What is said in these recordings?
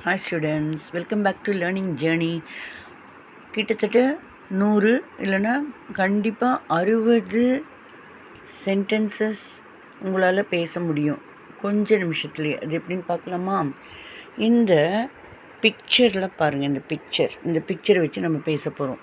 Hi students, welcome back to learning journey. கிட்டத்தட்ட 100 இல்லைன்னா கண்டிப்பாக 60 சென்டென்சஸ் உங்களால் பேச முடியும் கொஞ்ச நிமிஷத்துலேயே. அது எப்படின்னு பார்க்கலாமா? இந்த பிக்சரில் பாருங்கள், இந்த பிக்சரை வச்சு நம்ம பேச போகிறோம்.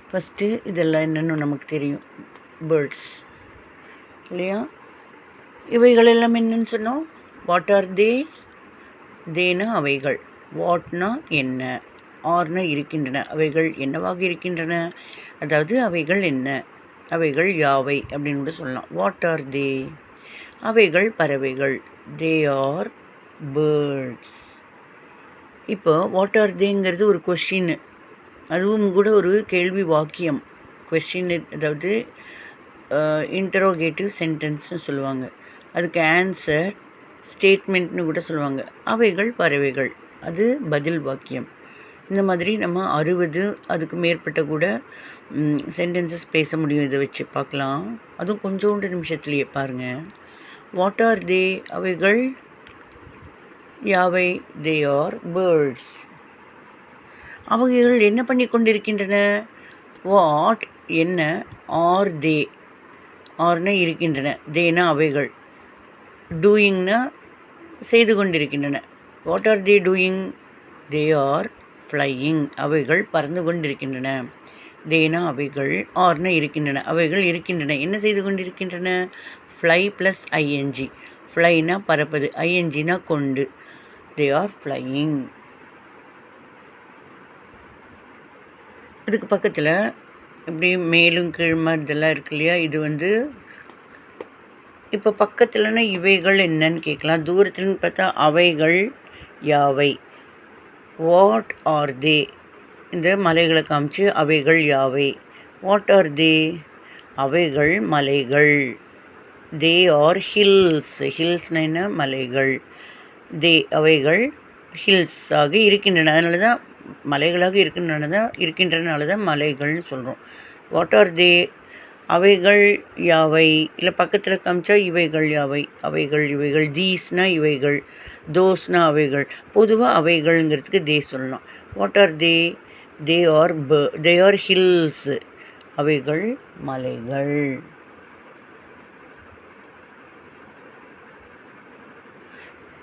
ஃபஸ்ட்டு இதெல்லாம் என்னென்னு நமக்கு தெரியும். பேர்ட்ஸ் இல்லையா? இவைகள் எல்லாம் என்னன்னு சொன்னோம். வாட் ஆர் தே? தேனா அவைகள், வாட்னா என்ன, ஆர்னா இருக்கின்றன, அவைகள் என்னவாக இருக்கின்றன, அதாவது அவைகள் என்ன, அவைகள் யாவை அப்படின்னு கூட சொல்லலாம். வாட் ஆர் தே? அவைகள் பறவைகள். They are birds. இப்போ வாட் ஆர் தேங்கிறது ஒரு கொஸ்டின், அதுவும் கூட ஒரு கேள்வி வாக்கியம். கொஸ்டின் அதாவது இன்டரோகேட்டிவ் சென்டென்ஸ்னு சொல்லுவாங்க. அதுக்கு ஆன்சர் ஸ்டேட்மெண்ட்னு கூட சொல்லுவாங்க. அவைகள் பறவைகள், அது பதில் வாக்கியம். இந்த மாதிரி நம்ம 60 அதுக்கு மேற்பட்ட கூட சென்டென்சஸ் பேச முடியும். இதை வச்சு பார்க்கலாம். அதுவும் கொஞ்சோண்டு நிமிஷத்துலேயே பாருங்கள். வாட் ஆர் தே? அவைகள் யாவை? They are birds. அவைகள் என்ன பண்ணி கொண்டிருக்கின்றன? வாட் என்ன, ஆர் தே, ஆர்னா இருக்கின்றன, தேனா அவைகள், டூயிங்னா செய்து கொண்டிருக்கின்றன. What are they doing? They are flying. அவைகள் பறந்து கொண்டிருக்கின்றன. தேனா அவைகள், ஆர்னா இருக்கின்றன, அவைகள் இருக்கின்றன. என்ன செய்து கொண்டிருக்கின்றன? Fly plus ING. ஃப்ளைனா பறப்பது, ஐஎன்ஜினா கொண்டு. They are flying. அதுக்கு பக்கத்தில் இப்படி மேலும் கீழ்மா இதெல்லாம் இருக்கு இல்லையா? இது வந்து இப்போ பக்கத்துலன்னா இவைகள் என்னன்னு கேட்கலாம். தூரத்துலன்னு பார்த்தா அவைகள் யாவை. வாட் ஆர் தே? இந்த மலைகளை காமிச்சு அவைகள் யாவை. வாட் ஆர் தே? அவைகள் மலைகள். They are hills. ஹில்ஸ்னா என்ன? மலைகள். தே அவைகள் ஹில்ஸாக இருக்கின்றன. அதனால தான் மலைகளாக இருக்கின்றனால தான் மலைகள்னு சொல்கிறோம். வாட் ஆர் தே? அவைகள் யாவை. இல்லை பக்கத்தில் காமிச்சா இவைகள் யாவை. அவைகள் இவைகள். தீஸ்னா இவைகள், தோஸ்னா அவைகள். பொதுவாக அவைகள்ங்கிறதுக்கு தே சொல்லலாம். What are they? They are hills. அவைகள் மலைகள்.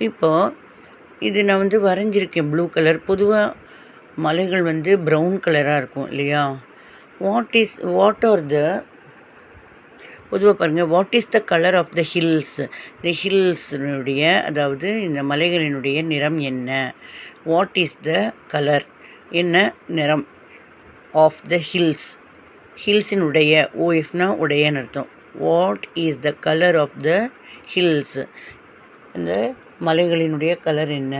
இப்போ இது நான் வந்து வரைஞ்சிருக்கேன் ப்ளூ கலர். பொதுவாக மலைகள் வந்து ப்ரௌன் கலராக இருக்கும் இல்லையா? வாட் ஆர் த, பொதுவாக பாருங்கள், what is the colour of the hills? The ஹில்ஸினுடைய, அதாவது இந்த மலைகளினுடைய நிறம் என்ன? வாட் இஸ் த கலர், என்ன நிறம், ஆஃப் த ஹில்ஸ், ஹில்ஸினுடைய, ஓஎஃப்னா உடையன்னு அர்த்தம். What is the colour of the hills, இந்த மலைகளினுடைய கலர் என்ன?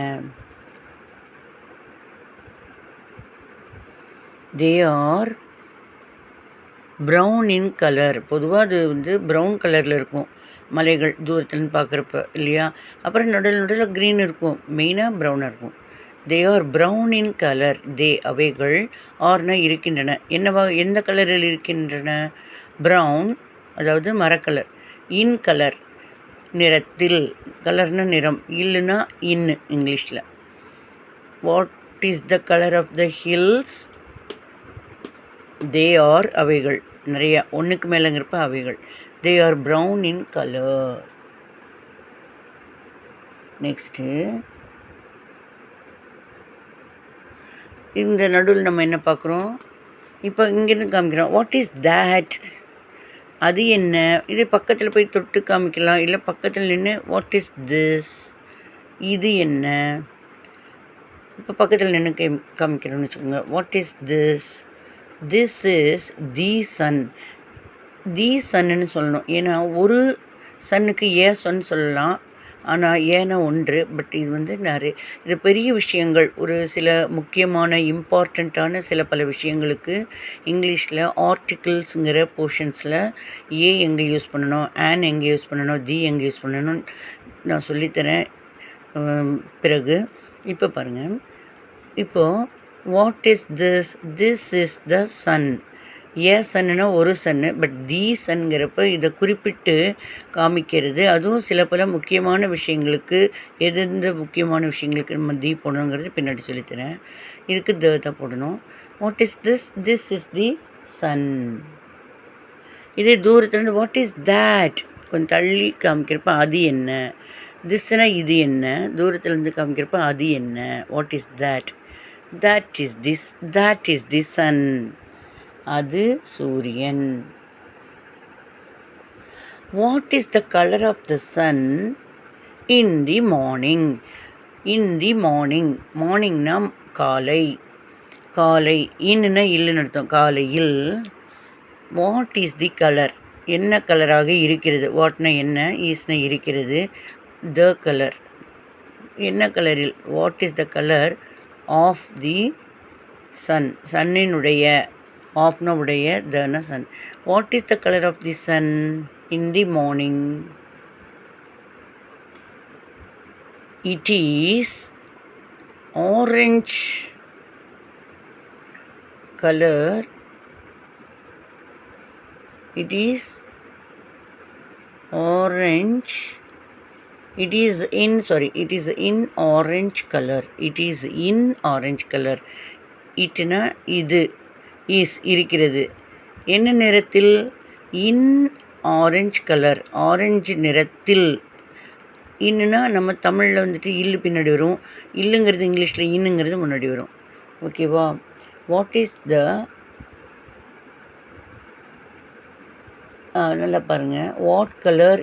They are brown in colour. பொதுவாக அது வந்து ப்ரௌன் கலரில் இருக்கும் மலைகள் தூரத்துலன்னு பார்க்குறப்ப இல்லையா? அப்புறம் நடுவில் க்ரீன் இருக்கும், மெயினாக ப்ரௌனாக இருக்கும். They are brown in colour. They அவைகள், ஆர்னா இருக்கின்றன. எந்த கலரில் இருக்கின்றன? ப்ரௌன், அதாவது மரக்கலர். இன் கலர் நிறத்தில். கலர்னா நிறம், இல்லுனா இன்னு இங்கிலீஷில். What is the colour of the hills? They are அவைகள், நிறையா ஒன்றுக்கு மேலேங்கிறப்ப அவைகள். They are brown in colour. Next இந்த நடுவில் நம்ம என்ன பார்க்குறோம்? இப்போ இங்கேருந்து காமிக்கிறோம். What is that? அது என்ன? இது பக்கத்தில் போய் தொட்டு காமிக்கலாம், இல்லை பக்கத்தில் நின்று வாட் இஸ் திஸ்? இது என்ன? இப்போ பக்கத்தில் நின்று காமிக்கிறோன்னு வச்சுக்கோங்க. What is this? This is the sun. The சன்னு சொல்லணும். ஏன்னா ஒரு சன்னுக்கு சன் சொல்லலாம், ஆனால் ஏன்னா ஒன்று. பட் இது வந்து இது பெரிய விஷயங்கள், ஒரு சில முக்கியமான இம்பார்ட்டண்ட்டான பல விஷயங்களுக்கு இங்கிலீஷில் ஆர்டிகிள்ஸுங்கிற போர்ஷன்ஸில் எங்கே யூஸ் பண்ணணும், ஆன் எங்கே யூஸ் பண்ணணும், தி எங்கே யூஸ் பண்ணணும் நான் சொல்லித்தரேன் பிறகு. இப்போ பாருங்கள், இப்போது what is this? This is the sun. சன்னுனா ஒரு சன்னு, பட் தி சன்ங்கிறப்ப இதை குறிப்பிட்டு காமிக்கிறது. அதுவும் சில பல முக்கியமான விஷயங்களுக்கு எந்தெந்த முக்கியமான விஷயங்களுக்கு நம்ம தி போடணுங்கிறது பின்னாடி சொல்லித்தரேன். இதுக்கு தான் போடணும். What is this? This is the sun. இதே தூரத்துலேருந்து வாட் இஸ் தேட் கொஞ்சம் தள்ளி காமிக்கிறப்ப அது என்ன? திஸ்னா இது என்ன? தூரத்துலேருந்து காமிக்கிறப்ப அது என்ன? What is that? That is this. That is the sun. அது சூரியன். What is the colour of the sun in the morning? In the morning. மார்னிங்னா காலை. காலை. இன்னுன்னா இல்லுன்னு அர்த்தம். காலையில். What is the colour? என்ன கலராக இருக்கிறது? வாட்னா என்ன, ஈஸ்னா இருக்கிறது, த கலர் என்ன கலரில்? What is the colour of the sun? சன்னினுடைய. ஆஃப்னா உடைய, the sun. What is the colour of the sun in the morning? It is orange colour. It is orange. It is in orange color. It is in orange color. Itna இது. Is இருக்கிறது. என்ன நிறத்தில்? இன் orange colour. Orange நிறத்தில். இன்னுனா நம்ம தமிழில் வந்துட்டு இல்லு பின்னாடி வரும். இல்லுங்கிறது இங்கிலீஷில் இன்னுங்கிறது முன்னாடி வரும். ஓகேவா? வாட் இஸ் த நல்லா பாருங்கள். What colour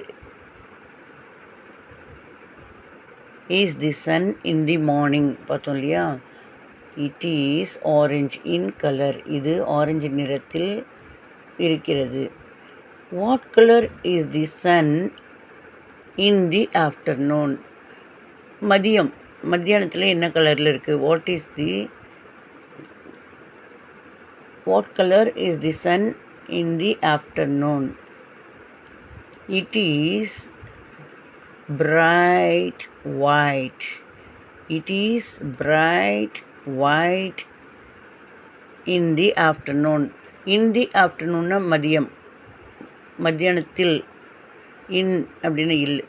is the sun in the morning பார்த்தோம் இல்லையா? It is orange in colour. இது ஆரஞ்சு நிறத்தில் இருக்கிறது. What colour is the sun in the afternoon? மதியம். மத்தியானத்தில் என்ன கலரில் இருக்குது? What colour is the sun in the afternoon? It is bright white. It is bright white in the afternoon. In the afternoon மதியம். மத்தியானத்தில். இன் அப்படின்னு இல்லை.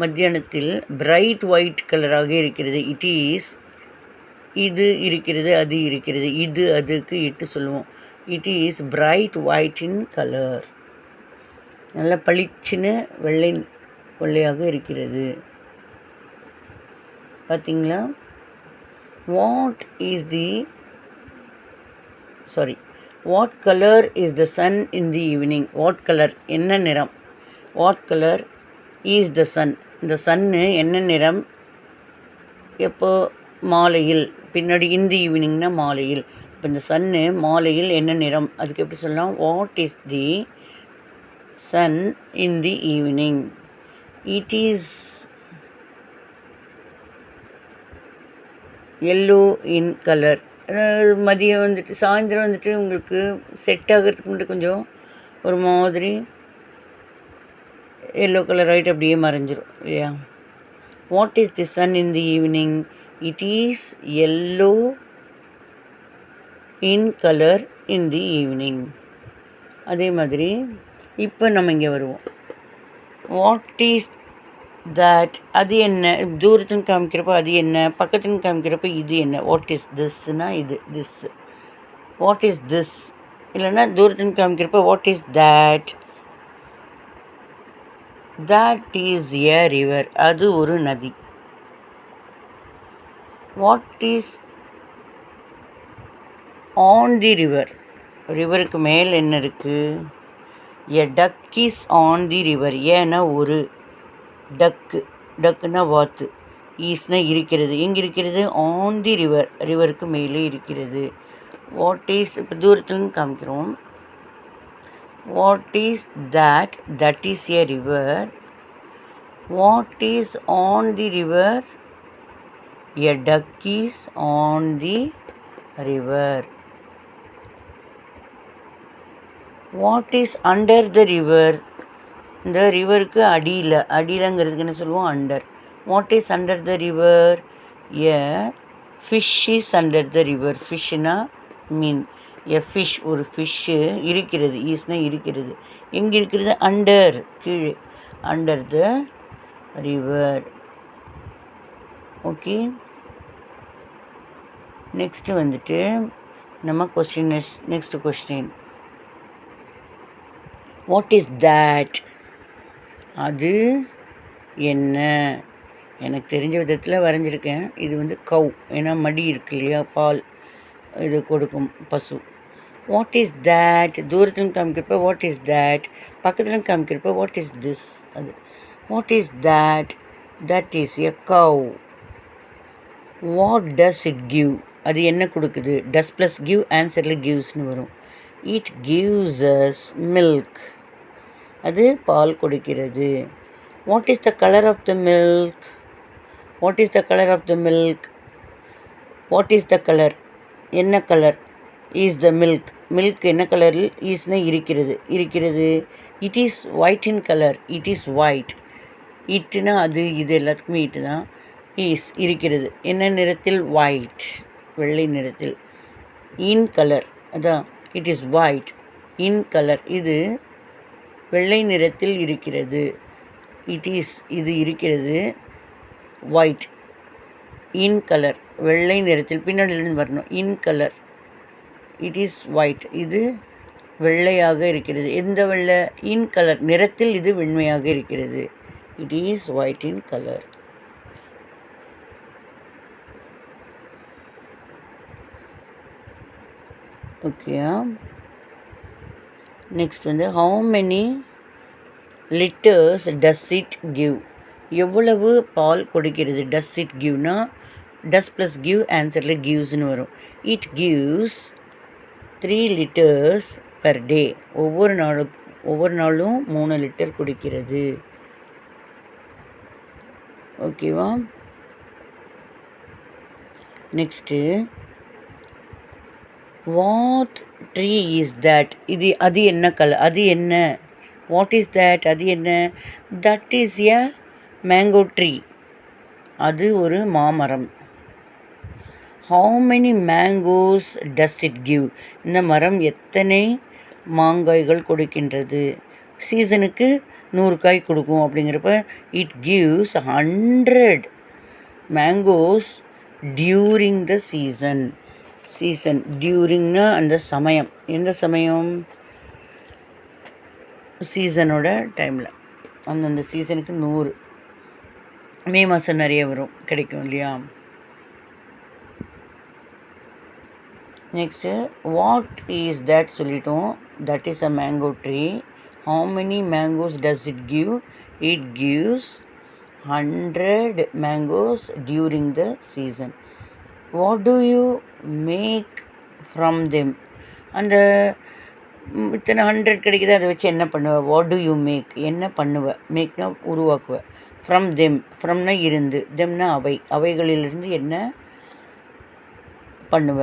மத்தியானத்தில் பிரைட் ஒயிட் கலராக இருக்கிறது. இட் இஸ் இது இருக்கிறது, அது இருக்கிறது. இது அதுக்கு இட்டு சொல்லுவோம். It is bright white in colour. நல்லா பளிச்சுன்னு வெள்ளையாக இருக்கிறது. பார்த்தீங்களா? What colour is the sun in the evening? What colour என்ன நிறம்? What colour is the sun? இந்த சன்னு என்ன நிறம்? எப்போ? மாலையில். பின்னாடி இன் தி ஈவினிங்னா மாலையில். இப்போ இந்த சன்னு மாலையில் என்ன நிறம்? அதுக்கு எப்படி சொல்லலாம்? What is the sun in the evening? It is yellow in colour. மதியம் வந்துட்டு சாயந்தரம் வந்துட்டு உங்களுக்கு செட் ஆகிறதுக்கு மட்டும் கொஞ்சம் ஒரு மாதிரி எல்லோ கலர் ஆகிட்டு அப்படியே மறைஞ்சிரும் இல்லையா? What is the sun in the evening? It is yellow in colour in the evening. அதே மாதிரி இப்போ நம்ம இங்கே வருவோம். What is that? அது என்ன? தூரத்துன்னு காமிக்கிறப்ப அது என்ன? பக்கத்துன்னு காமிக்கிறப்ப இது என்ன? வாட் இஸ் திஸ்னா இது திஸ். What is this? இல்லைன்னா தூரத்துன்னு காமிக்கிறப்ப what is that? That is a river. அது ஒரு நதி. What is on the river? ரிவருக்கு மேல் என்ன இருக்குது? A duck is on the river. ஏன்னா ஒரு டக்கு. டக்குன்னா வாத்து. ஈஸ்னா இருக்கிறது. எங்கே இருக்கிறது? On the river. ரிவருக்கு மேலே இருக்கிறது. வாட் இஸ் இப்போ தூரத்துலன்னு காமிக்கிறோம். What is that? That is a river. What is on the river? A duck is on the river. What is under the river? இந்த ரிவருக்கு அடியிலங்கிறதுக்கு என்ன சொல்லுவோம்? Under. What is under the river? A fish is under the river. ஃபிஷ்னா மீன். A fish ஒரு fish இருக்கிறது, ஈஸ்னா இருக்கிறது. எங்கே இருக்கிறது? அண்டர், கீழே, under the river. Okay, next வந்துட்டு நம்ம question, next question, what is that? அது என்ன? எனக்கு தெரிஞ்ச விதத்தில் வரைஞ்சிருக்கேன். இது வந்து கவ், ஏன்னா மடி இருக்கு இல்லையா, பால் இது கொடுக்கும் பசு. What is that? தூரத்துலேருந்து காமிக்கிறப்ப வாட் இஸ் தேட், பக்கத்துலேருந்து காமிக்கிறப்ப வாட் இஸ் திஸ். அது what is that? That is a cow. What does it give? அது என்ன கொடுக்குது? டஸ் ப்ளஸ் கிவ், ஆன்சரில் கிவ்ஸ்னு வரும். It gives us milk. அது பால் கொடுக்கிறது. What is the colour of the milk? What is the colour of the milk? What is the colour? என்ன colour? Is the milk. Milk என்ன கலரில்? ஈஸ்னா இருக்கிறது, இருக்கிறது. It is white in colour. It is white. இட்டுனா அது இது எல்லாத்துக்குமே இட்டு தான். இஸ் இருக்கிறது, என்ன நிறத்தில்? ஒயிட், வெள்ளை நிறத்தில். இன் கலர், அதான் it is white in colour. இது வெள்ளை நிறத்தில் இருக்கிறது. இட் இஸ் இது இருக்கிறது, ஒயிட் இன் கலர், வெள்ளை நிறத்தில். பின்னாடியிலிருந்து வரணும். இன் கலர், இட் இஸ் ஒயிட், இது வெள்ளையாக இருக்கிறது. எந்த வெள்ளை? இன் கலர், நிறத்தில் இது வெண்மையாக இருக்கிறது. It is white in colour. ஓகேயா? நெக்ஸ்ட் வந்து how many litres does it give? எவ்வளவு பால் கொடுக்கிறது? டஸ் இட் கிவ்னா டஸ் ப்ளஸ் கிவ், ஆன்சரில் கிவ்ஸ்னு வரும். It gives 3 liters per day. ஒவ்வொரு நாளும் 3 லிட்டர் குடிக்கிறது. ஓகேவா? Next, what tree is that? அது என்ன கலர்? அது என்ன? What is that? அது என்ன? That is a mango tree. அது ஒரு மாமரம். How many mangoes does it give? இந்த மரம் எத்தனை மாங்காய்கள் கொடுக்கின்றது? சீசனுக்கு 100 காய் கொடுக்கும். அப்படிங்கிறப்ப it gives 100 mangoes during the season. Season டியூரிங்னா அந்த சமயம். எந்த சமயம்? சீசனோட டைமில், அந்தந்த சீசனுக்கு 100. மே மாதம் நிறைய வரும், கிடைக்கும் இல்லையா? நெக்ஸ்ட்டு, வாட் இஸ் தட் சொல்லிட்டோம். That is a mango tree. How many mangoes does it give? It gives 100 mangoes during the season. What do you make from them? அந்த இத்தனை 100 கிடைக்குது, அதை வச்சு என்ன பண்ணுவ? வாட் டு யூ மேக், என்ன பண்ணுவ? மேக்னா உருவாக்குவ. ஃப்ரம் தெம், ஃப்ரம்னா இருந்து, தெம்னா அவை, அவைகளிலிருந்து என்ன பண்ணுவ?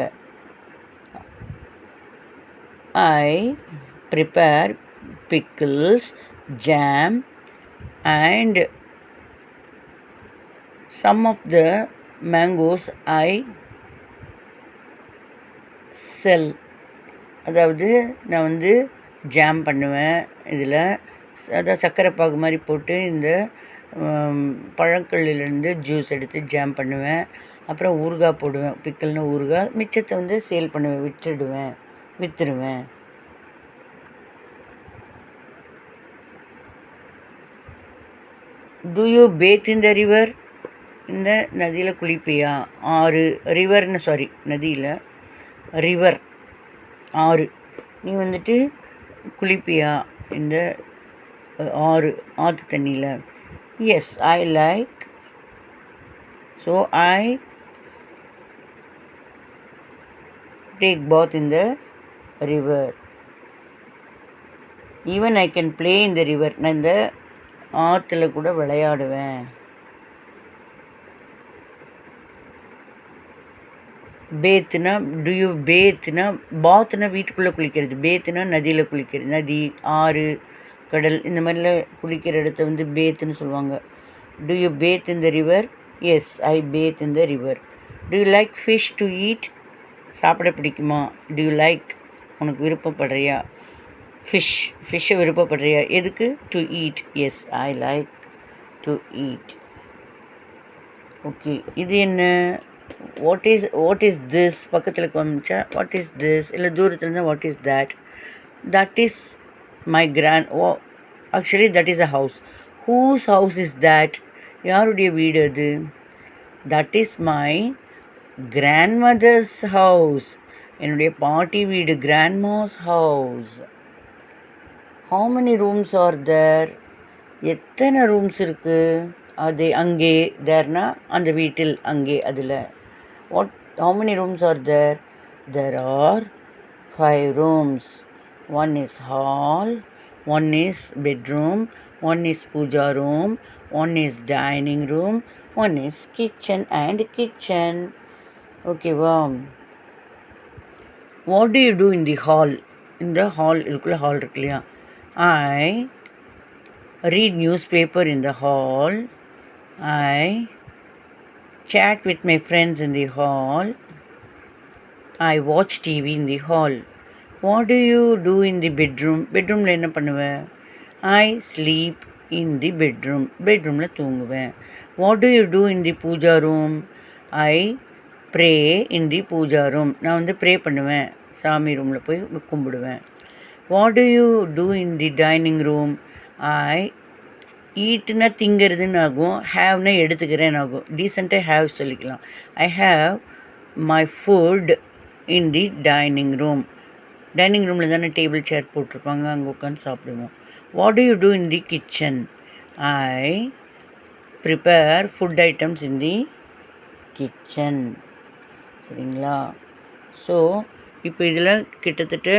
I prepare pickles, jam and some of the mangoes I sell. அதாவது நான் வந்து ஜாம் பண்ணுவேன், இதில் அதான் சர்க்கரை பாகு மாதிரி போட்டு இந்த பழங்களிலிருந்து ஜூஸ் எடுத்து ஜாம் பண்ணுவேன். அப்புறம் ஊறுகாய் போடுவேன், பிக்கல்னு ஊறுகாய். மிச்சத்தை வந்து சேல் பண்ணுவேன், விற்றுடுவேன். Do you bathe in the river? இந்த நதியில் குளிப்பியா? ஆறு, ரிவர்னு சாரி, நதியில், ரிவர் ஆறு. நீ வந்துட்டு குளிப்பியா இந்த ஆற்று தண்ணியில்? Yes, I like. So I take bath in the river. Even I can play in the river. நான் இந்த ஆற்றுல கூட விளையாடுவேன். பேத்துனா, டு யூ பேத்துனா, பாத்துனா வீட்டுக்குள்ளே குளிக்கிறது, பேத்துனா நதியில் குளிக்கிறது. நதி, ஆறு, கடல் இந்த மாதிரிலாம் குளிக்கிற இடத்த வந்து பேத்துன்னு சொல்லுவாங்க. Do you bathe in the river? Yes, I bathe in the river. Do you like fish to eat? சாப்பிட பிடிக்குமா? டு யூ லைக் உனக்கு விருப்பப்படுறியா? ஃபிஷ்ஷை விருப்பப்படுறியா? எதுக்கு? To eat. Yes, I like to eat. Okay, இது என்ன? What is this? பக்கத்தில் காமிச்சா வாட் இஸ் திஸ், இல்லை தூரத்தில் இருந்தால் what is that? That is my actually that is a house. Whose house is that? யாருடைய வீடு அது? That is my grandmother's house. என்னுடைய பாட்டி வீடு, grandma's house. How many rooms are there? எத்தனை ரூம்ஸ் இருக்குது? அது அங்கே, தேர்னா அந்த வீட்டில், அங்கே, அதில். How many rooms are there? There are 5 rooms. One is hall, one is bedroom, one is puja room, one is dining room, one is kitchen and kitchen. Okay, wow. What do you do in the hall? In the hall, irukula hall irukliya. I read newspaper in the hall. I chat with my friends in the hall. I watch TV in the hall. What do you do in the bedroom? Bedroomல என்ன பண்ணுவேன்? I sleep in the bedroom. Bedroomல தூங்குவேன். What do you do in the puja room? I pray in the puja room. நான் வந்து pray பண்ணுவேன், சாமி ரூமில் போய் கும்பிடுவேன். What do you do in the dining room? I ஈட்டுனா திங்கிறதுன்னு ஆகும், ஹேவ்னா எடுத்துக்கிறேன்னு ஆகும். டீசெண்டாக ஹேவ் சொல்லிக்கலாம். I have my food in the dining room. Dining ரூமில் தானே டேபிள் சேர் போட்டிருப்பாங்க, அங்கே உட்காந்து சாப்பிடுவோம். What do you do in the kitchen? I prepare food items in the kitchen. சரிங்களா? ஸோ இப்போ இதில் கிட்டத்தட்ட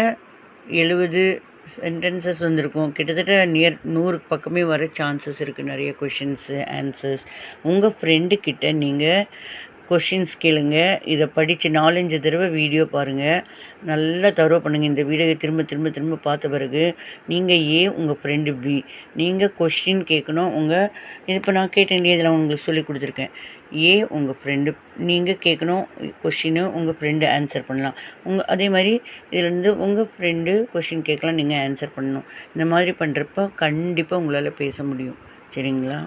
70 சென்டென்சஸ் வந்திருக்கும். கிட்டத்தட்ட 100 பக்கமே வர சான்சஸ் இருக்குது. நிறைய கொஷின்ஸு, ஆன்சர்ஸ். உங்கள் ஃப்ரெண்டுக்கிட்ட நீங்கள் கொஷின்ஸ் கேளுங்க. இதை படித்து 4-5 தடவை வீடியோ பாருங்கள். நல்லா தரவு பண்ணுங்கள். இந்த வீடியோவை திரும்ப திரும்ப திரும்ப பார்த்த பிறகு நீங்கள் ஏ, உங்கள் ஃப்ரெண்டு பி, நீங்கள் கொஷின் கேட்கணும். இது இப்போ நான் கேட்டேன் இல்லையா, இதில் உங்களுக்கு சொல்லி கொடுத்துருக்கேன். ஏ உங்கள் ஃப்ரெண்டு, நீங்கள் கேட்கணும் கொஷினு, உங்கள் ஃப்ரெண்டு ஆன்சர் பண்ணலாம். அதே மாதிரி இதிலேருந்து உங்கள் ஃப்ரெண்டு கொஷின் கேட்கலாம், நீங்கள் ஆன்சர் பண்ணணும். இந்த மாதிரி பண்ணுறப்ப கண்டிப்பாக உங்களால் பேச முடியும். சரிங்களா?